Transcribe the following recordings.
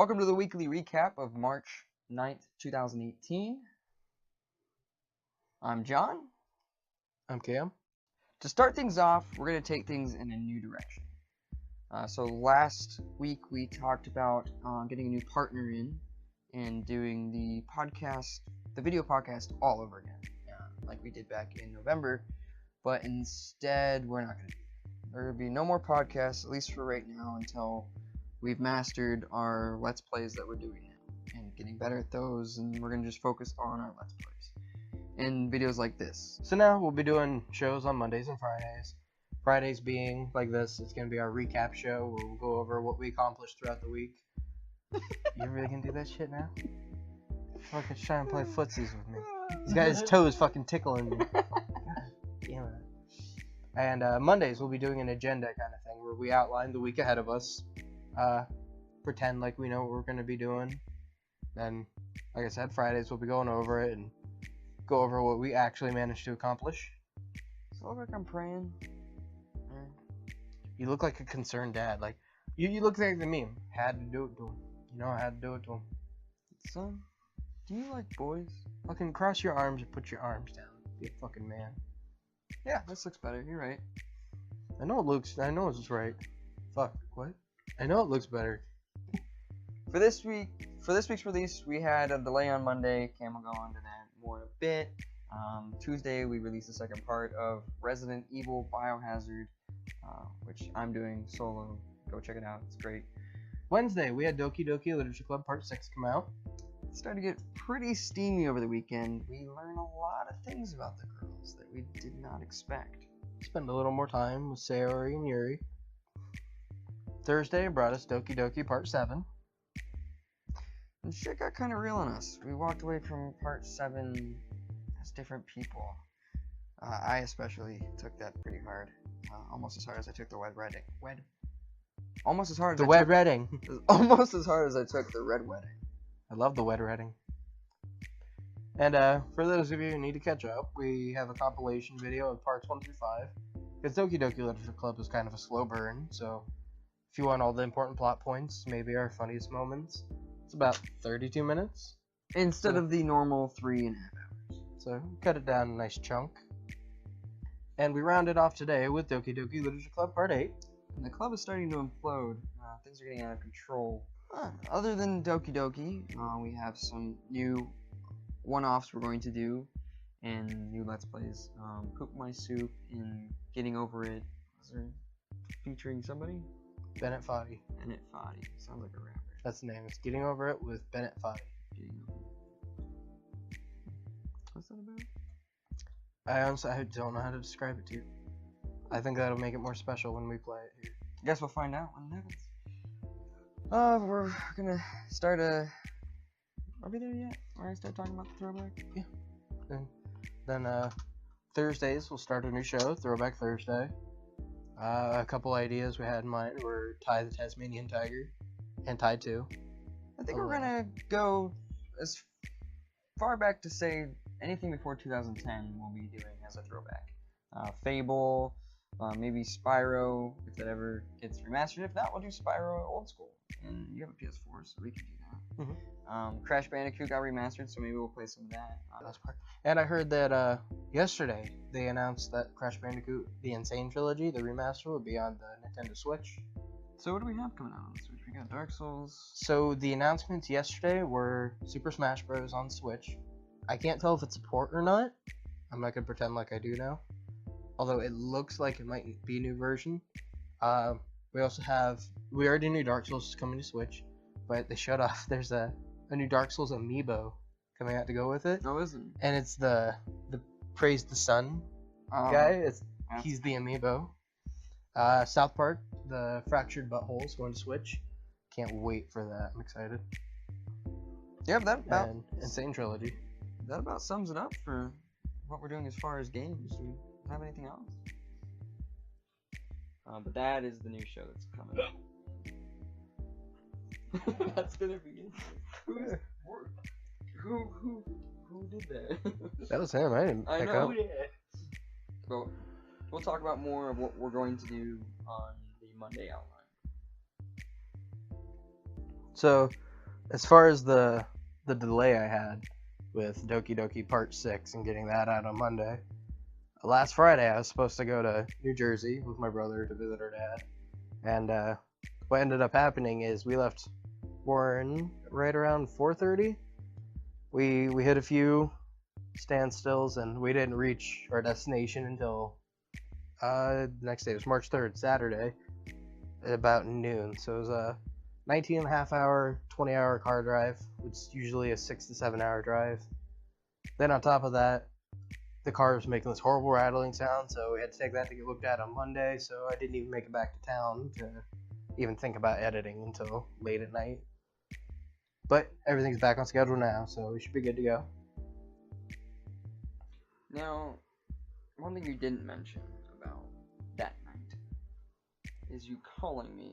Welcome to the weekly recap of March 9th, 2018. I'm John. I'm Cam. To start things off, we're going to take things in a new direction. So last week we talked about getting a new partner in and doing the video podcast all over again, like we did back in November. But instead, we're not going to do that. There will be no more podcasts, at least for right now, until we've mastered our Let's Plays that we're doing now and getting better at those, and we're going to just focus on our Let's Plays and videos like this. So now we'll be doing shows on Mondays and Fridays. Fridays being like this, it's going to be our recap show where we'll go over what we accomplished throughout the week. You really gonna do that shit now? Fucking trying to play footsies with me. This guy's toes fucking tickling me. God damn it. And Mondays we'll be doing an agenda kind of thing where we outline the week ahead of us. Pretend like we know what we're going to be doing. Then, like I said, Fridays we'll be going over it and go over what we actually managed to accomplish. Does it look like I'm praying? You look like a concerned dad. Like, you look like the meme. Had to do it to him. You know, I had to do it to him. Son, do you like boys? Fucking cross your arms and put your arms down. Be a fucking man. Yeah, this looks better. You're right. I know it's right. Fuck, what? I know it looks better. For this week's release, we had a delay on Monday. Cam will go on to that more in a bit. Tuesday, we released the second part of Resident Evil Biohazard, which I'm doing solo. Go check it out. It's great. Wednesday, we had Doki Doki Literature Club Part 6 come out. It started to get pretty steamy over the weekend. We learned a lot of things about the girls that we did not expect. Spend a little more time with Sayori and Yuri. Thursday brought us Doki Doki Part 7. And shit got kind of real on us. We walked away from Part 7 as different people. I especially took that pretty hard. Almost as hard as I took the wed wedding. Almost as hard as the wed wedding. Almost as hard as I took the red wedding. I love the wed wedding. And for those of you who need to catch up, we have a compilation video of parts 1 through 5. Because Doki Doki Literature Club was kind of a slow burn, so if you want all the important plot points, maybe our funniest moments, it's about 32 minutes. Instead of the normal 3.5 hours. So cut it down a nice chunk. And we rounded off today with Doki Doki Literature Club Part 8. And the club is starting to implode. Things are getting out of control. Other than Doki Doki, we have some new one-offs we're going to do, and new Let's Plays. Cook My Soup and Getting Over It. Was there featuring somebody? Bennett Foddy. Bennett Foddy. Sounds like a rapper. That's the name. It's Getting Over It with Bennett Foddy. What's that about? I honestly don't know how to describe it to you. I think that'll make it more special when we play it here. I guess we'll find out when it happens. We're gonna start Are we there yet? We're gonna start talking about the throwback? Yeah. Then Thursdays we'll start a new show, Throwback Thursday. A couple ideas we had in mind were Ty the Tasmanian Tiger and Ty 2. I think we're gonna go as far back to say anything before 2010 we'll be doing as a throwback. Fable, maybe Spyro, if that ever gets remastered. If not, we'll do Spyro old school. And you have a PS4, so we can do that. Mm-hmm. Crash Bandicoot got remastered, so maybe we'll play some of that. And I heard that yesterday they announced that Crash Bandicoot, the Insane Trilogy, the remaster, will be on the Nintendo Switch. So what do we have coming out on the Switch? We got Dark Souls. So the announcements yesterday were Super Smash Bros. On Switch. I can't tell if it's a port or not. I'm not going to pretend like I do now. Although it looks like it might be a new version. We already knew Dark Souls is coming to Switch, but they showed off there's a new Dark Souls amiibo coming out to go with it. Oh, isn't? And it's the Praise the Sun guy. He's the amiibo. South Park, the Fractured Butthole is going to Switch. Can't wait for that. I'm excited. Yeah, and Insane Trilogy. That about sums it up for what we're doing as far as games. Do we have anything else? But that is the new show that's coming up. That's gonna be it. Who did that? That was him. I didn't pick up. Well, we'll talk about more of what we're going to do on the Monday outline. So as far as the delay I had with Doki Doki Part 6 and getting that out on Monday, last Friday I was supposed to go to New Jersey with my brother to visit her dad. And what ended up happening is we left Warren right around 4:30. We hit a few standstills and we didn't reach our destination until the next day. It was March 3rd, Saturday, at about noon. So it was a 19 and a half hour, 20-hour car drive, which is usually a 6 to 7 hour drive. Then on top of that, the car was making this horrible rattling sound, so we had to take that to get looked at on Monday, so I didn't even make it back to town to even think about editing until late at night. But everything's back on schedule now, so we should be good to go. Now, one thing you didn't mention about that night is you calling me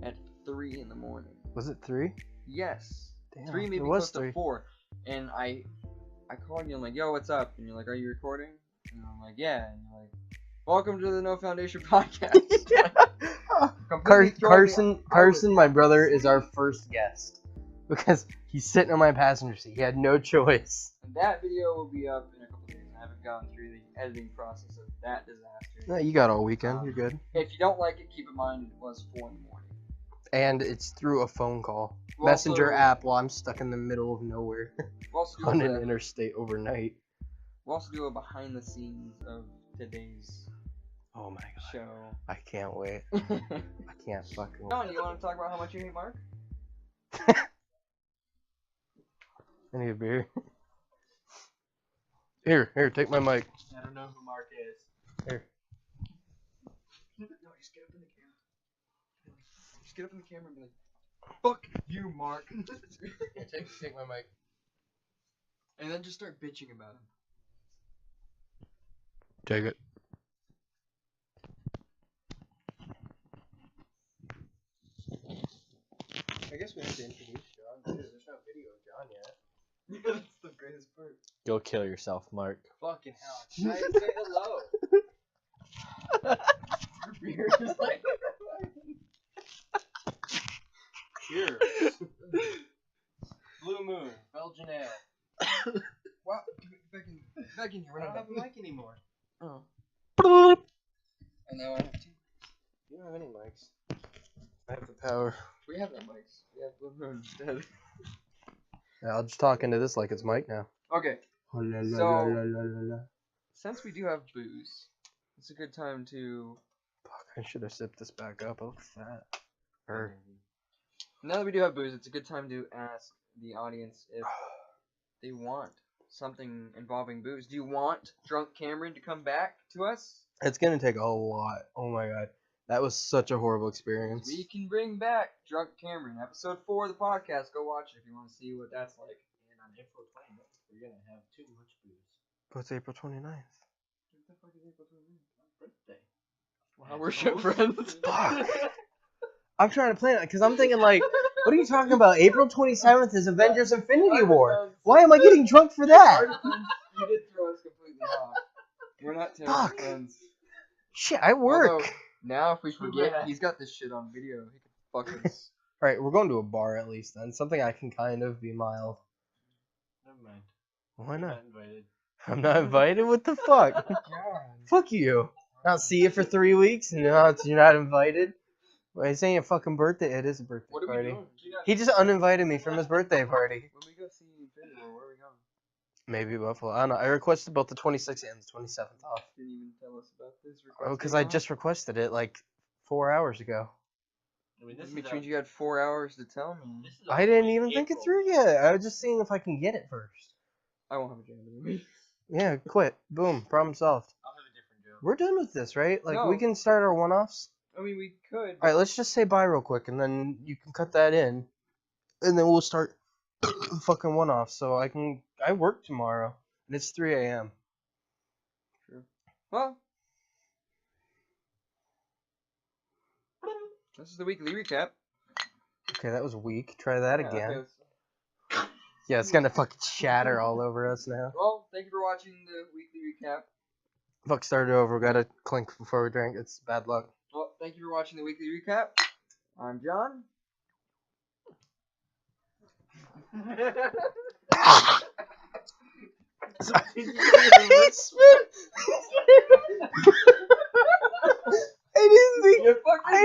at 3 in the morning. Was it 3? Yes. Damn, 3, maybe it was close 3. to 4. And I called you, I'm like, yo, what's up? And you're like, are you recording? And I'm like, yeah. And you're like, welcome to the No Foundation podcast. Carson, my brother, is our first guest because he's sitting on my passenger seat. He had no choice. And that video will be up in a couple days. I haven't gone through the editing process of that disaster. No, you got all weekend. You're good. If you don't like it, keep in mind it was 4 in the morning. And it's through a phone call. We'll Messenger also, app while I'm stuck in the middle of nowhere we'll also do on a, an interstate overnight. We'll also do a behind the scenes of today's Oh my god. show. I can't wait. I can't fucking John, you want to talk about how much you hate Mark? I need a beer. Here, take my mic. I don't know who Mark is. Here. No, just get up in the camera. Just get up in the camera and be like, fuck you, Mark. Yeah, take my mic. And then just start bitching about him. Take it. I guess we have to introduce John because there's no video of John yet. Yeah, that's the greatest part. Go kill yourself, Mark. Fucking hell. Should I say hello? Your beer is like... Cheers. Blue Moon, Belgian Ale. Wow, back in here. We're I not don't have a mic anymore. Oh. And now I have 2. You don't have any mics. I have the power. We have no mics. We have Blue Moon instead. Yeah, I'll just talk into this like it's mic now. Okay, Oh, la, la, So- la, la, la, la. since we do have booze, it's a good time to... Fuck, I should have sipped this back up. I look fat. Or Now that we do have booze, it's a good time to ask the audience if they want something involving booze. Do you want Drunk Cameron to come back to us? it's gonna take a lot. Oh my god, that was such a horrible experience. We can bring back Drunk Cameron. Episode 4 of the podcast. Go watch it if you want to see what that's like. And on April 20th, we're gonna have too much booze. But it's April 29th. What the fuck is April 29th? Birthday. Wow, we're shit friends. Fuck. I'm trying to plan it because I'm thinking like, what are you talking about? April 27th is Avengers Infinity War. Why am I getting drunk for that? You did throw us completely off. We're not terrible Fuck. friends. Shit, I work. Although, now if we forget, Yeah. he's got this shit on video. He could fuck us. Alright, we're going to a bar at least then. Something I can kind of be mild. Never mind. Why You're not? invited. I'm not invited? What the fuck? Fuck you. I'll see you for 3 weeks and now you're not invited? Well, it's ain't a fucking birthday. It is a birthday What are we party. doing? He just uninvited me from his birthday party. When we go see Infinity War, where are we going? Maybe Buffalo. I don't know. I requested both the 26th and the 27th off. Didn't even tell us about this request. Oh, because I just requested it like 4 hours ago. I mean, this Which is means you had 4 hours to tell me. this is I didn't only even think it April. through yet. I was just seeing if I can get it first. I won't have a jam in me. Yeah, quit. Boom. Problem solved. I'll have a different joke. We're done with this, right? Like, No. we can start our one-offs. I mean, we could. Alright, let's just say bye real quick, and then you can cut that in. And then we'll start fucking one-offs. So I work tomorrow, and it's 3 a.m. True. Well, this is the weekly recap. Okay, that was weak. Try that Yeah, again. okay, Yeah, it's gonna fucking shatter all over us now. Well, thank you for watching the weekly recap. Fuck, started over. Gotta clink before we drink. It's bad luck. Well, thank you for watching the weekly recap. I'm John. I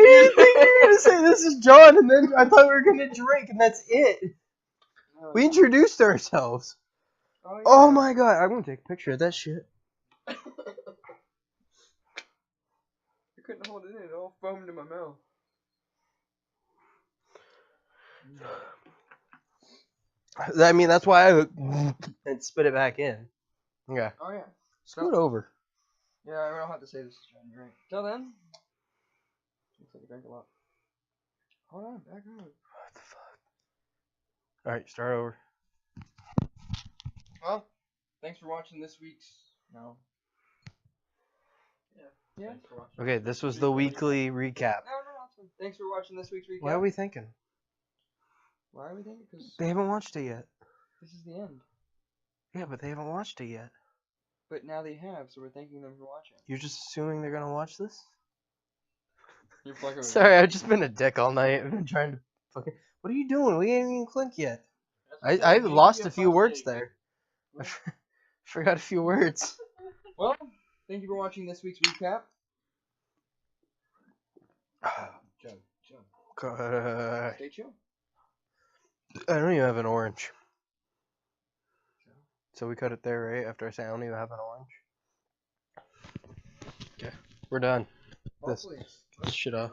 didn't think you were gonna say this is John, and then I thought we were gonna drink, and that's it. We introduced ourselves. Oh my god, I'm gonna take a picture of that shit. I couldn't hold it in, it all foamed in my mouth. I mean, that's why I and spit it back in. Okay. Oh yeah. Scoot over. Yeah, I don't have to say this is John, you're right. Till then. Looks like I drank a lot. Hold on, back up. What the fuck? Alright, start over. Well, thanks for watching this week's. No. Yeah. Thanks for watching. Okay, this was the weekly recap. No, it's fine. Thanks for watching this week's recap. What are we thinking? Why are we thinking? Because They haven't watched it yet. this is the end. Yeah, but they haven't watched it yet. But now they have, so we're thanking them for watching. You're just assuming they're gonna watch this? You're fucking. Sorry, I've just been a dick all night. I've been trying to fucking. What are you doing? We ain't even clinked yet. I lost a few words there. I forgot a few words. Well, thank you for watching this week's recap. God. Stay chill. I don't even have an orange. So we cut it there, right? After I say I don't even have an orange. Okay, we're done. Hopefully. This shit off.